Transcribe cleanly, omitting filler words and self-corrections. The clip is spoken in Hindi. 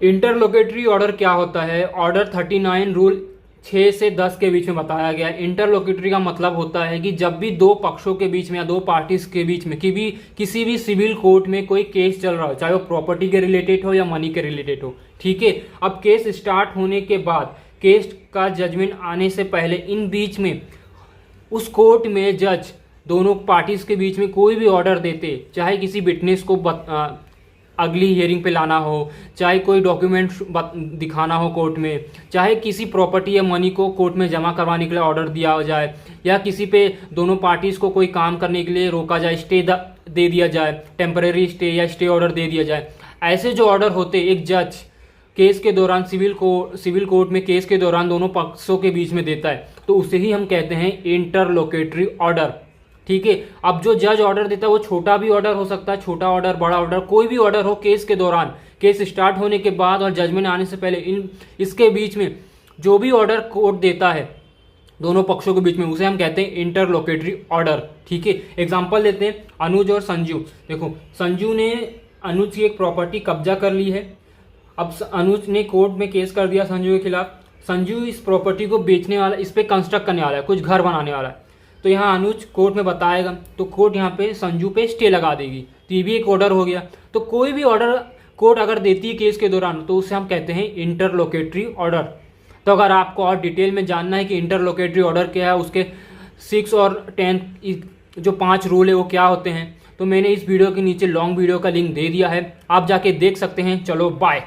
इंटरलोकेटरी ऑर्डर क्या होता है? ऑर्डर 39 रूल 6 से 10 के बीच में बताया गया है। इंटरलोकेटरी का मतलब होता है कि जब भी दो पक्षों के बीच में या दो पार्टीज के बीच में किसी भी सिविल कोर्ट में कोई केस चल रहा हो, चाहे वो प्रॉपर्टी के रिलेटेड हो या मनी के रिलेटेड हो, ठीक है। अब केस स्टार्ट होने के बाद, केस का जजमेंट आने से पहले, इन बीच में उस कोर्ट में जज दोनों पार्टीज के बीच में कोई भी ऑर्डर देते, चाहे किसी विटनेस को अगली हियरिंग पे लाना हो, चाहे कोई डॉक्यूमेंट दिखाना हो कोर्ट में, चाहे किसी प्रॉपर्टी या मनी को कोर्ट में जमा करवाने के लिए ऑर्डर दिया हो जाए, या किसी पे दोनों पार्टीज को कोई काम करने के लिए रोका जाए, स्टे दे दिया जाए, टेम्परेरी स्टे या स्टे ऑर्डर दे दिया जाए, ऐसे जो ऑर्डर होते एक जज केस के दौरान सिविल कोर्ट में केस के दौरान दोनों पक्षों के बीच में देता है, तो उसे ही हम कहते हैं इंटरलोकेटरी ऑर्डर, ठीक है। अब जो जज ऑर्डर देता है वो छोटा भी ऑर्डर हो सकता है, छोटा ऑर्डर, बड़ा ऑर्डर, कोई भी ऑर्डर हो केस के दौरान, केस स्टार्ट होने के बाद और जजमेंट आने से पहले, इसके बीच में जो भी ऑर्डर कोर्ट देता है दोनों पक्षों के बीच में, उसे हम कहते हैं इंटरलोकेटरी ऑर्डर, ठीक है। एग्जांपल देते हैं, अनुज और संजू। देखो, संजू ने अनुज की एक प्रॉपर्टी कब्जा कर ली है। अब अनुज ने कोर्ट में केस कर दिया संजू के खिलाफ। संजू इस प्रॉपर्टी को बेचने वाला, इस पे कंस्ट्रक्ट करने वाला है, कुछ घर बनाने वाला है। तो यहाँ अनुज कोर्ट में बताएगा, तो कोर्ट यहाँ पे संजू पे स्टे लगा देगी, तो ये भी एक ऑर्डर हो गया। तो कोई भी ऑर्डर कोर्ट अगर देती है केस के दौरान, तो उसे हम कहते हैं इंटरलोकेटरी ऑर्डर। तो अगर आपको और डिटेल में जानना है कि इंटरलोकेटरी ऑर्डर क्या है, उसके 6 और 10 जो 5 रूल है वो क्या होते हैं, तो मैंने इस वीडियो के नीचे लॉन्ग वीडियो का लिंक दे दिया है, आप जाके देख सकते हैं। चलो बाय।